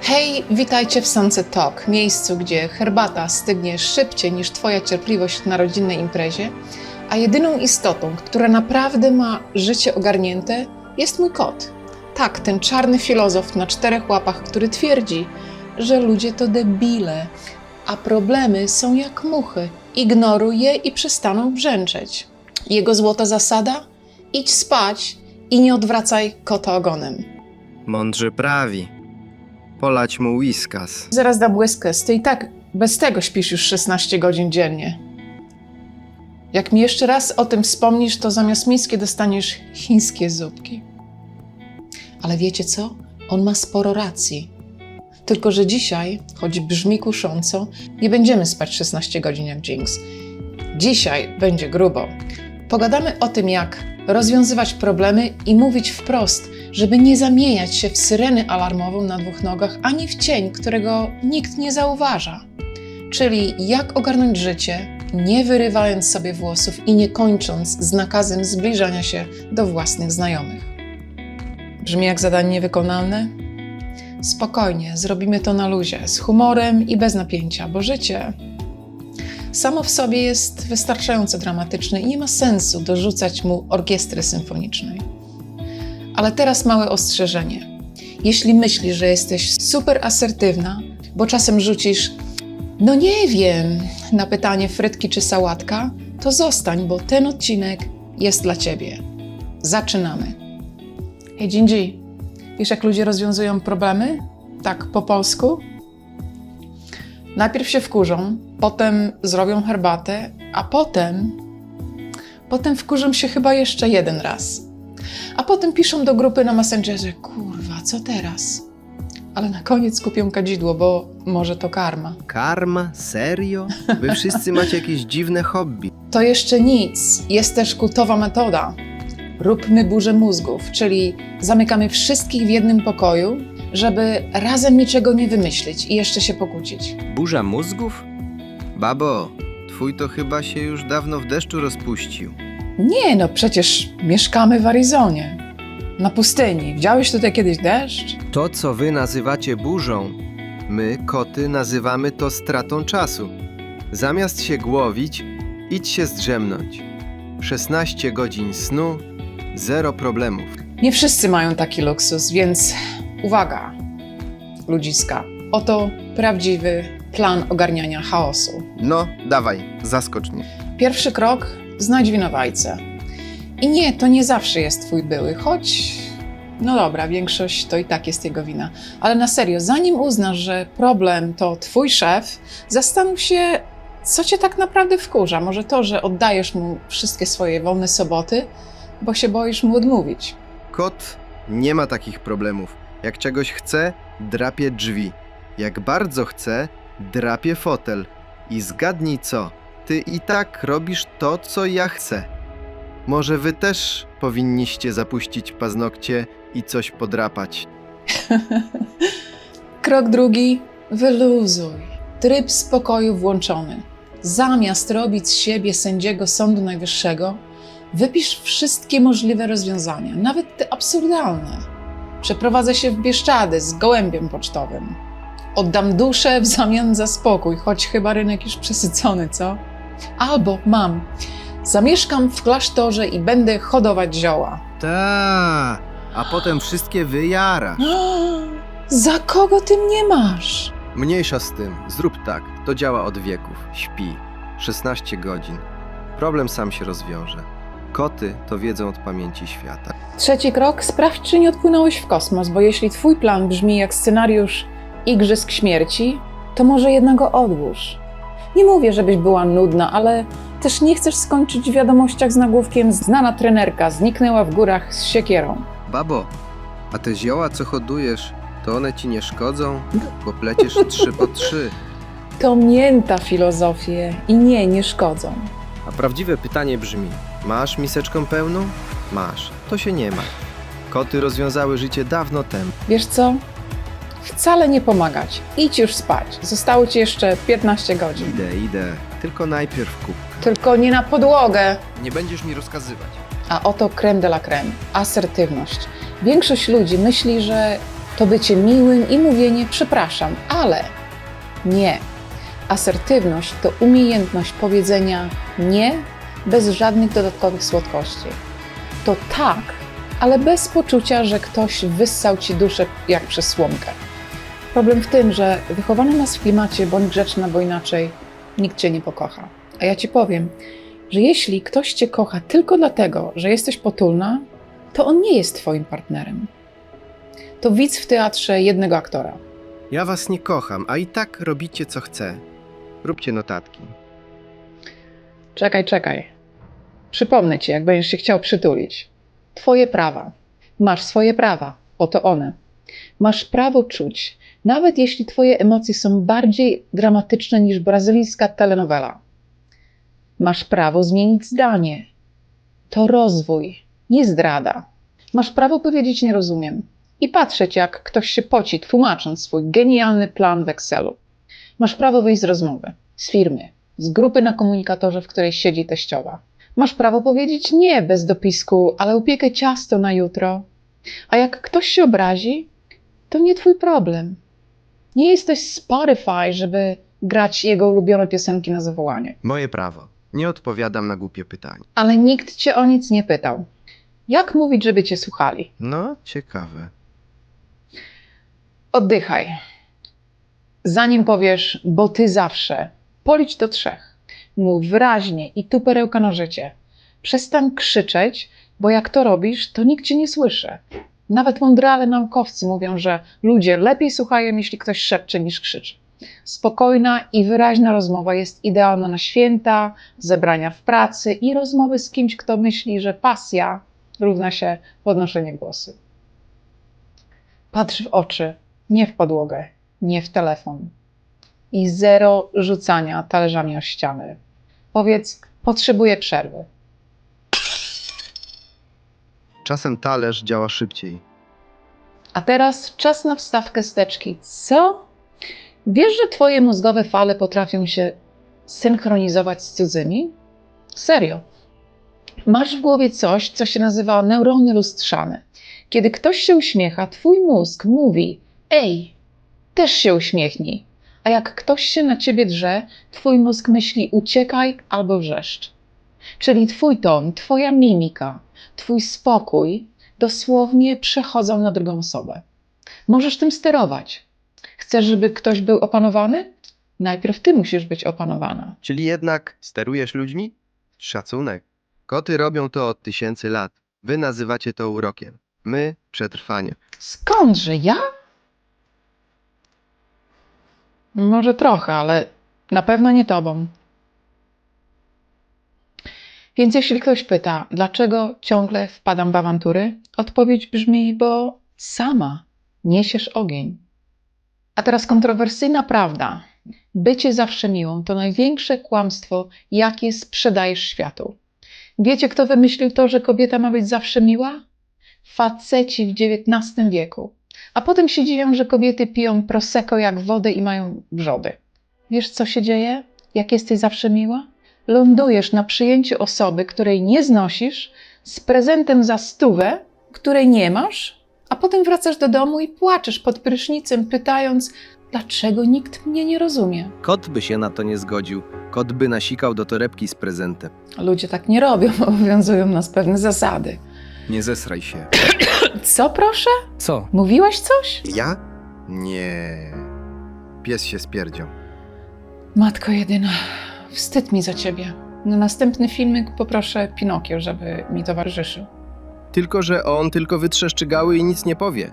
Hej, witajcie w Sunset Talk, miejscu, gdzie herbata stygnie szybciej niż Twoja cierpliwość na rodzinnej imprezie, a jedyną istotą, która naprawdę ma życie ogarnięte, jest mój kot. Tak, ten czarny filozof na 4 łapach, który twierdzi, że ludzie to debile, a problemy są jak muchy. Ignoruj je i przestaną brzęczeć. Jego złota zasada? Idź spać i nie odwracaj kota ogonem. Mądrze prawi. Polać mu whiskas. Zaraz dam łyskę, ty i tak bez tego śpisz już 16 godzin dziennie. Jak mi jeszcze raz o tym wspomnisz, to zamiast miski dostaniesz chińskie zupki. Ale wiecie co? On ma sporo racji. Tylko że dzisiaj, choć brzmi kusząco, nie będziemy spać 16 godzin jak Jinx. Dzisiaj będzie grubo. Pogadamy o tym, jak rozwiązywać problemy i mówić wprost, żeby nie zamieniać się w syrenę alarmową na 2 nogach, ani w cień, którego nikt nie zauważa. Czyli jak ogarnąć życie, nie wyrywając sobie włosów i nie kończąc z nakazem zbliżania się do własnych znajomych. Brzmi jak zadanie niewykonalne? Spokojnie, zrobimy to na luzie, z humorem i bez napięcia, bo życie samo w sobie jest wystarczająco dramatyczne i nie ma sensu dorzucać mu orkiestry symfonicznej. Ale teraz małe ostrzeżenie. Jeśli myślisz, że jesteś super asertywna, bo czasem rzucisz no nie wiem na pytanie frytki czy sałatka, to zostań, bo ten odcinek jest dla Ciebie. Zaczynamy. Hej Gingy, wiesz jak ludzie rozwiązują problemy? Tak po polsku? Najpierw się wkurzą, potem zrobią herbatę, a potem wkurzą się chyba jeszcze 1 raz. A potem piszą do grupy na Messengerze, kurwa, co teraz? Ale na koniec kupią kadzidło, bo może to karma. Karma? Serio? Wy wszyscy macie jakieś dziwne hobby. To jeszcze nic. Jest też kultowa metoda. Róbmy burzę mózgów, czyli zamykamy wszystkich w jednym pokoju, żeby razem niczego nie wymyślić i jeszcze się pokłócić. Burza mózgów? Babo, twój to chyba się już dawno w deszczu rozpuścił. Nie, no przecież mieszkamy w Arizonie, na pustyni. Widziałeś tutaj kiedyś deszcz? To, co wy nazywacie burzą, my, koty, nazywamy to stratą czasu. Zamiast się głowić, idź się zdrzemnąć. 16 godzin snu, 0 problemów. Nie wszyscy mają taki luksus, więc uwaga, ludziska. Oto prawdziwy plan ogarniania chaosu. No, dawaj, zaskocz mnie. Pierwszy krok, znajdź winowajcę. I nie, to nie zawsze jest twój były, choć, no dobra, większość to i tak jest jego wina. Ale na serio, zanim uznasz, że problem to twój szef, zastanów się, co cię tak naprawdę wkurza. Może to, że oddajesz mu wszystkie swoje wolne soboty, bo się boisz mu odmówić. Kot nie ma takich problemów. Jak czegoś chce, drapie drzwi. Jak bardzo chce, drapie fotel. I zgadnij co, ty i tak robisz to, co ja chcę. Może wy też powinniście zapuścić paznokcie i coś podrapać. Krok drugi, wyluzuj. Tryb spokoju włączony. Zamiast robić z siebie sędziego Sądu Najwyższego, wypisz wszystkie możliwe rozwiązania, nawet te absurdalne. Przeprowadzę się w Bieszczady z gołębiem pocztowym. Oddam duszę w zamian za spokój, choć chyba rynek już przesycony, co? Albo zamieszkam w klasztorze i będę hodować zioła. Ta, a potem wszystkie wyjarasz. Za kogo ty mnie masz? Mniejsza z tym, zrób tak, to działa od wieków. Śpi, 16 godzin. Problem sam się rozwiąże. Koty to wiedzą od pamięci świata. Trzeci krok, sprawdź, czy nie odpłynąłeś w kosmos, bo jeśli twój plan brzmi jak scenariusz Igrzysk Śmierci, to może jednego odłóż. Nie mówię, żebyś była nudna, ale też nie chcesz skończyć w wiadomościach z nagłówkiem znana trenerka zniknęła w górach z siekierą. Babo, a te zioła, co hodujesz, to one ci nie szkodzą? Bo pleciesz 3 po 3. To mięta filozofię i nie szkodzą. A prawdziwe pytanie brzmi, masz miseczkę pełną? Masz, to się nie ma. Koty rozwiązały życie dawno temu. Wiesz co? Wcale nie pomagać. Idź już spać. Zostało ci jeszcze 15 godzin. Idę, tylko najpierw kup. Tylko nie na podłogę. Nie będziesz mi rozkazywać. A oto crème de la crème. Asertywność. Większość ludzi myśli, że to to bycie miłym i mówienie przepraszam, ale nie. Asertywność to umiejętność powiedzenia nie bez żadnych dodatkowych słodkości. To tak, ale bez poczucia, że ktoś wyssał ci duszę jak przez słomkę. Problem w tym, że wychowano nas w klimacie bądź grzeczna, bo inaczej nikt cię nie pokocha. A ja ci powiem, że jeśli ktoś cię kocha tylko dlatego, że jesteś potulna, to on nie jest twoim partnerem. To widz w teatrze jednego aktora. Ja was nie kocham, a i tak robicie co chcę. Róbcie notatki. Czekaj. Przypomnę ci, jak będziesz się chciał przytulić. Twoje prawa. Masz swoje prawa. Oto one. Masz prawo czuć, nawet jeśli twoje emocje są bardziej dramatyczne niż brazylijska telenowela. Masz prawo zmienić zdanie. To rozwój, nie zdrada. Masz prawo powiedzieć nie rozumiem i patrzeć, jak ktoś się poci, tłumacząc swój genialny plan w Excelu. Masz prawo wyjść z rozmowy, z firmy, z grupy na komunikatorze, w której siedzi teściowa. Masz prawo powiedzieć nie bez dopisku, ale upiekę ciasto na jutro. A jak ktoś się obrazi, to nie twój problem. Nie jesteś Spotify, żeby grać jego ulubione piosenki na zawołanie. Moje prawo. Nie odpowiadam na głupie pytania. Ale nikt cię o nic nie pytał. Jak mówić, żeby cię słuchali? No, ciekawe. Oddychaj. Zanim powiesz, bo ty zawsze, policz do 3. Mów wyraźnie i tu perełka na życie. Przestań krzyczeć, bo jak to robisz, to nikt cię nie słyszy. Nawet mądrale naukowcy mówią, że ludzie lepiej słuchają, jeśli ktoś szepcze niż krzyczy. Spokojna i wyraźna rozmowa jest idealna na święta, zebrania w pracy i rozmowy z kimś, kto myśli, że pasja równa się podnoszenie głosu. Patrz w oczy, nie w podłogę, nie w telefon. I 0 rzucania talerzami o ściany. Powiedz, potrzebuję przerwy. Czasem talerz działa szybciej. A teraz czas na wstawkę steczki. Co? Wiesz, że twoje mózgowe fale potrafią się synchronizować z cudzymi? Serio. Masz w głowie coś, co się nazywa neurony lustrzane. Kiedy ktoś się uśmiecha, twój mózg mówi: ej, też się uśmiechnij. A jak ktoś się na ciebie drze, twój mózg myśli: uciekaj albo wrzeszcz. Czyli twój ton, twoja mimika, twój spokój dosłownie przechodzą na drugą osobę. Możesz tym sterować. Chcesz, żeby ktoś był opanowany? Najpierw ty musisz być opanowana. Czyli jednak sterujesz ludźmi? Szacunek. Koty robią to od 1000 lat. Wy nazywacie to urokiem. My przetrwaniem. Skądże ja? Może trochę, ale na pewno nie tobą. Więc jeśli ktoś pyta, dlaczego ciągle wpadam w awantury, odpowiedź brzmi: bo sama niesiesz ogień. A teraz kontrowersyjna prawda. Bycie zawsze miłą to największe kłamstwo, jakie sprzedajesz światu. Wiecie, kto wymyślił to, że kobieta ma być zawsze miła? Faceci w XIX wieku. A potem się dziwią, że kobiety piją prosecco jak wodę i mają wrzody. Wiesz, co się dzieje, jak jesteś zawsze miła? Lądujesz na przyjęciu osoby, której nie znosisz, z prezentem za 100, której nie masz, a potem wracasz do domu i płaczesz pod prysznicem, pytając, dlaczego nikt mnie nie rozumie. Kot by się na to nie zgodził. Kot by nasikał do torebki z prezentem. Ludzie tak nie robią, obowiązują nas pewne zasady. Nie zesraj się. Co proszę? Co? Mówiłaś coś? Ja? Nie. Pies się spierdział. Matko jedyna, wstyd mi za ciebie. Na następny filmik poproszę Pinokio, żeby mi towarzyszył. Tylko, że on tylko wytrzeszczy gały i nic nie powie.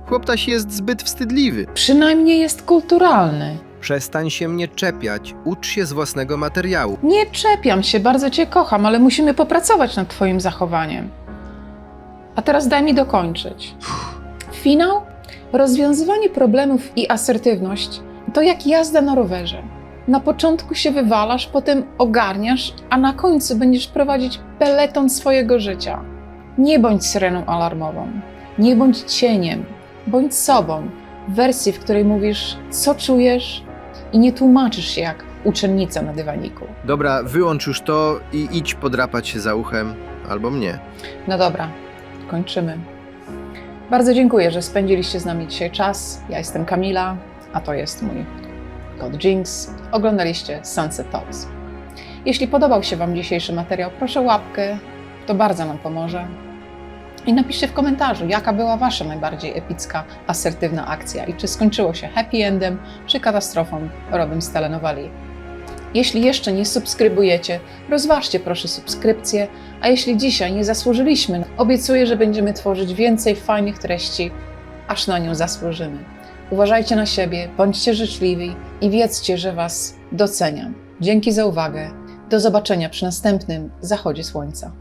Chłoptaś jest zbyt wstydliwy. Przynajmniej jest kulturalny. Przestań się mnie czepiać. Ucz się z własnego materiału. Nie czepiam się, bardzo cię kocham, ale musimy popracować nad twoim zachowaniem. A teraz daj mi dokończyć. Finał? Rozwiązywanie problemów i asertywność to jak jazda na rowerze. Na początku się wywalasz, potem ogarniasz, a na końcu będziesz prowadzić peleton swojego życia. Nie bądź syreną alarmową, nie bądź cieniem, bądź sobą. W wersji, w której mówisz, co czujesz i nie tłumaczysz się jak uczennica na dywaniku. Dobra, wyłącz już to i idź podrapać się za uchem. Albo mnie. No dobra, kończymy. Bardzo dziękuję, że spędziliście z nami dzisiaj czas. Ja jestem Kamila, a to jest mój kot Jinx. Oglądaliście Sunset Talks. Jeśli podobał się Wam dzisiejszy materiał, proszę łapkę, to bardzo nam pomoże. I napiszcie w komentarzu, jaka była Wasza najbardziej epicka, asertywna akcja i czy skończyło się happy endem, czy katastrofą rodem z telenoweli. Jeśli jeszcze nie subskrybujecie, rozważcie proszę subskrypcję, a jeśli dzisiaj nie zasłużyliśmy, obiecuję, że będziemy tworzyć więcej fajnych treści, aż na nią zasłużymy. Uważajcie na siebie, bądźcie życzliwi i wiedzcie, że Was doceniam. Dzięki za uwagę. Do zobaczenia przy następnym zachodzie słońca.